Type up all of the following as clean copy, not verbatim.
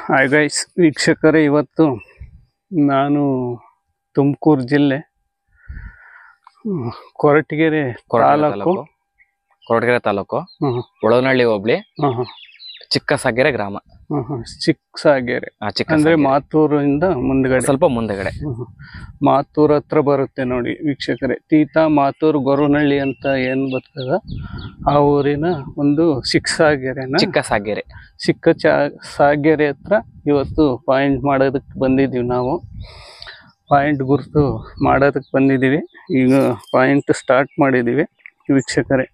Hi guys ವೀಕ್ಷಕರೇ, ಇವತ್ತು ನಾನು ತುಮಕೂರು ಜಿಲ್ಲೆ ಕೊರಟಗೆರೆ ತಾಲೂಕು ಒಳನಹಳ್ಳಿ ಹೋಬಳಿ ಚಿಕ್ಕಸಾಗೆರೆ ಗ್ರಾಮ. ಚಿಕ್ಕಸಾಗೆರೆ ಅಂದ್ರೆ ಮಾತೂರಿಂದ ಮುಂದ್ಗಡೆ, ಸ್ವಲ್ಪ ಮುಂದಗಡೆ ಮಾತೂರ್ ಹತ್ರ ಬರುತ್ತೆ ನೋಡಿ ವೀಕ್ಷಕರೇ. ತೀತಾ ಮಾತೂರು ಗೊರವನಹಳ್ಳಿ ಅಂತ ಏನ್ ಬರ್ತದ ಆ ಊರಿನ ಒಂದು ಚಿಕ್ಕಸಾಗೆರೆ ಹತ್ರ ಇವತ್ತು ಪಾಯಿಂಟ್ ಮಾಡೋದಕ್ಕೆ ಬಂದಿದ್ದೀವಿ. ನಾವು ಪಾಯಿಂಟ್ ಗುರ್ತು ಮಾಡೋದಕ್ಕೆ ಬಂದಿದ್ದೀವಿ. ಈಗ ಪಾಯಿಂಟ್ ಸ್ಟಾರ್ಟ್ ಮಾಡಿದ್ದೀವಿ ವೀಕ್ಷಕರೇ.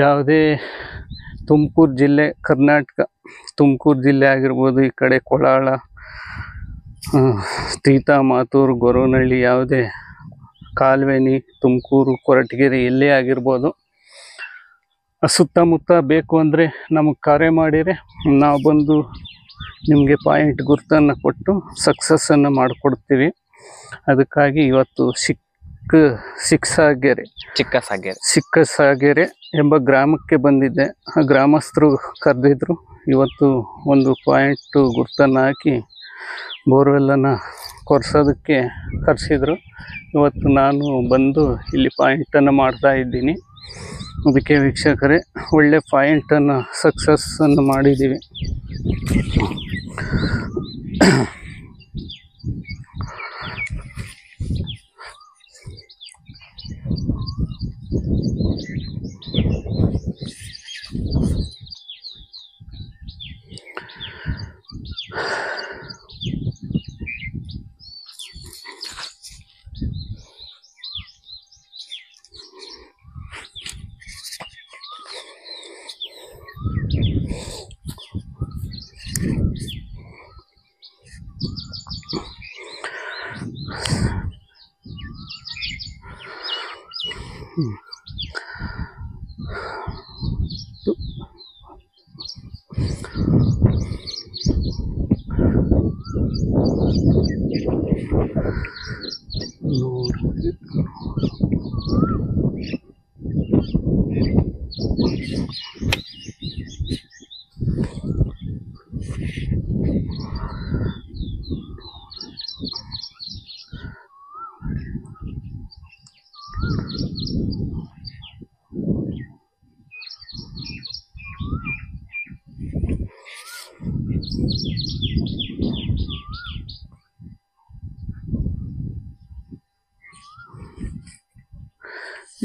ಯಾವುದೇ ತುಮಕೂರು ಜಿಲ್ಲೆ, ಕರ್ನಾಟಕ ತುಮಕೂರು ಜಿಲ್ಲೆ ಆಗಿರ್ಬೋದು, ಈ ಕಡೆ ಕೊಳಾಳ, ತೀತಾ, ಮಾತೂರು, ಗೊರವನಹಳ್ಳಿ, ಯಾವುದೇ ಕಾಲ್ವೆನಿ, ತುಮಕೂರು, ಕೊರಟಗೆರೆ ಎಲ್ಲೇ ಆಗಿರ್ಬೋದು, ಸುತ್ತಮುತ್ತ ಬೇಕು ಅಂದರೆ ನಮಗೆ ಕರೆ ಮಾಡಿದರೆ ನಾವು ಬಂದು ನಿಮಗೆ ಪಾಯಿಂಟ್ ಗುರ್ತನ್ನು ಕೊಟ್ಟು ಸಕ್ಸಸ್ಸನ್ನು ಮಾಡಿಕೊಡ್ತೀವಿ. ಅದಕ್ಕಾಗಿ ಇವತ್ತು ಚಿಕ್ಕಸಾಗೆರೆ ಎಂಬ ಗ್ರಾಮಕ್ಕೆ ಬಂದಿದ್ದೆ. ಆ ಗ್ರಾಮಸ್ಥರು ಕರೆದಿದ್ರು. ಇವತ್ತು ಒಂದು ಪಾಯಿಂಟ್ ಗುರ್ತನ್ನು ಹಾಕಿ ಬೋರ್ವೆಲ್ಲನ್ನು ಕೊರೆಸೋದಕ್ಕೆ ಕರೆಸಿದ್ರು. ಇವತ್ತು ನಾನು ಬಂದು ಇಲ್ಲಿ ಪಾಯಿಂಟನ್ನು ಮಾಡ್ತಾ ಇದ್ದೀನಿ. ಅದಕ್ಕೆ ವೀಕ್ಷಕರೇ, ಒಳ್ಳೆ ಪಾಯಿಂಟನ್ನು ಸಕ್ಸಸ್ಸನ್ನು ಮಾಡಿದ್ದೀವಿ.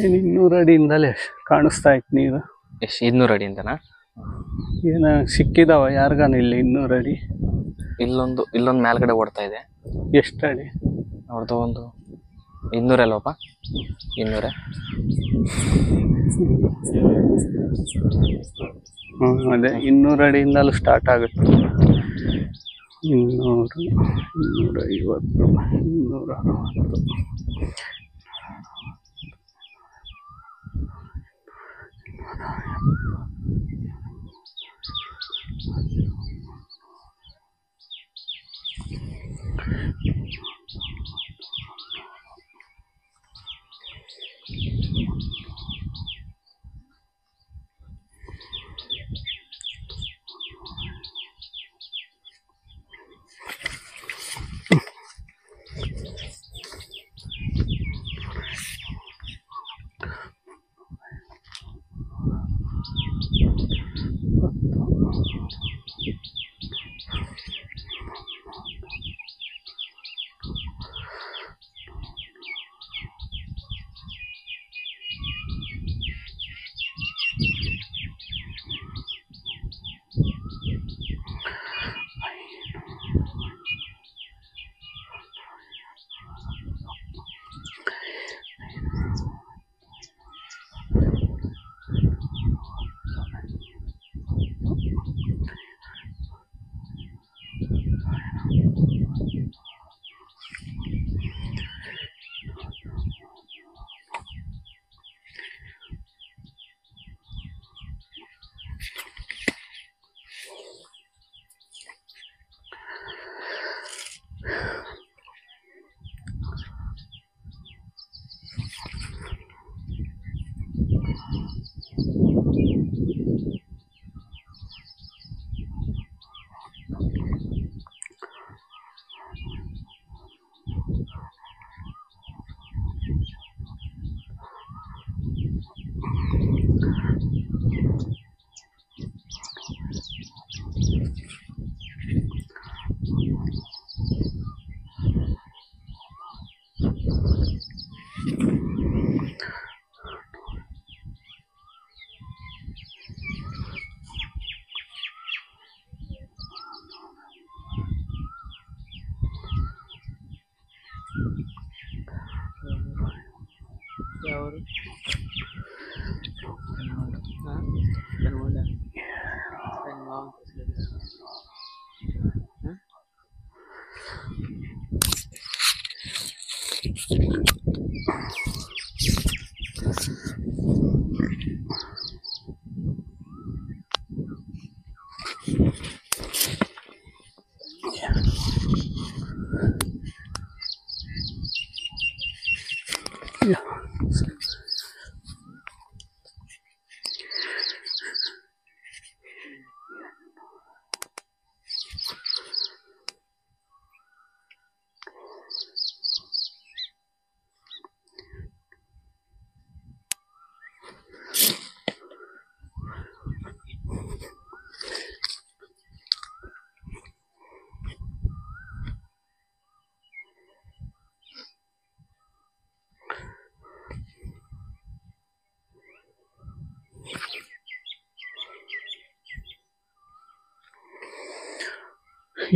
ಏನು 200 ಅಡಿಯಿಂದಲೇ ಕಾಣಿಸ್ತಾ ಇತ್ತು ನೀರು. ಎಷ್ಟು 200 ಅಡಿಯಿಂದನಾ? ಏನ ಸಿಕ್ಕಿದಾವ ಯಾರಿಗಾನ ಇಲ್ಲಿ 200 ಅಡಿ? ಇಲ್ಲೊಂದು ಮೇಲ್ಗಡೆ ಓಡ್ತಾ ಇದೆ. ಎಷ್ಟು ಅಡಿ ಅವ್ರದ್ದು? ಒಂದು 200 ಅಲ್ವಪ್ಪ? 200. ಅದೇ 200 ಅಡಿಯಿಂದಲೂ ಸ್ಟಾರ್ಟ್ ಆಗುತ್ತೆ. 200, 250, 260.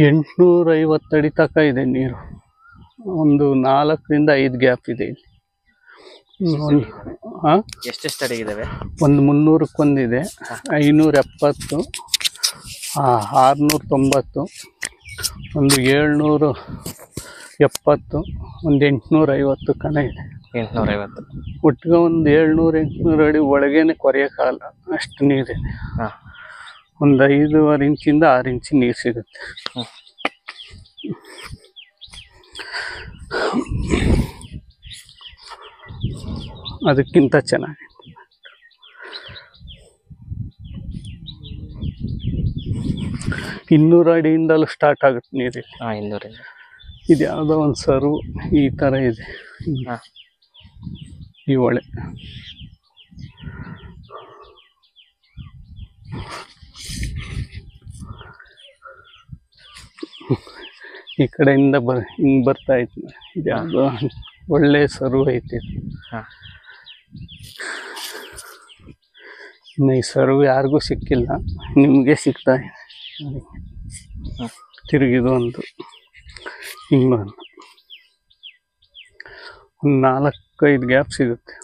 850 ಅಡಿ ತನಕ ಇದೆ ನೀರು. ಒಂದು 4ರಿಂದ 5 ಗ್ಯಾಪ್ ಇದೆ ಇಲ್ಲಿ. ಎಷ್ಟೆಷ್ಟು ಅಡಿ ಇದಾವೆ? ಒಂದು 300ಕ್ಕೊಂದಿದೆ, 570, 690, ಒಂದು 770, ಒಂದು 850 ಕಣ ಇದೆ. 850 ಒಟ್ಟಿಗೆ ಒಂದು 700-800 ಅಡಿ ಒಳಗೇನೆ ಕೊರೆಯೋಕ್ಕಾಗಲ್ಲ, ಅಷ್ಟು ನೀರಿದೆ. ಒಂದು 5.5 ಇಂಚಿಂದ 6 ಇಂಚ್ ನೀರು ಸಿಗುತ್ತೆ. ಅದಕ್ಕಿಂತ ಚೆನ್ನಾಗಿ 200 ಅಡಿಯಿಂದಲೂ ಸ್ಟಾರ್ಟ್ ಆಗುತ್ತೆ ನೀರಿಲ್ಲಿ. 200. ಇದು ಯಾವುದೋ ಒಂದು ಸರ್ವ್ ಈ ಥರ ಇದೆ ಈ ಹೊಳೆ. ಈ ಕಡೆಯಿಂದ ಹಿಂಗೆ ಬರ್ತಾ ಇತ್ತು. ಇದು ಯಾವುದೋ ಒಳ್ಳೆ ಸರ್ವ್ ಐತಿ. ಇನ್ನು ಈ ಸರ್ವ್ ಯಾರಿಗೂ ಸಿಕ್ಕಿಲ್ಲ, ನಿಮಗೆ ಸಿಗ್ತಾ ಇದೆ. ತಿರುಗಿದು ಒಂದು ಹಿಂಗೊಂದು 4-5 ಗ್ಯಾಪ್ ಸಿಗುತ್ತೆ.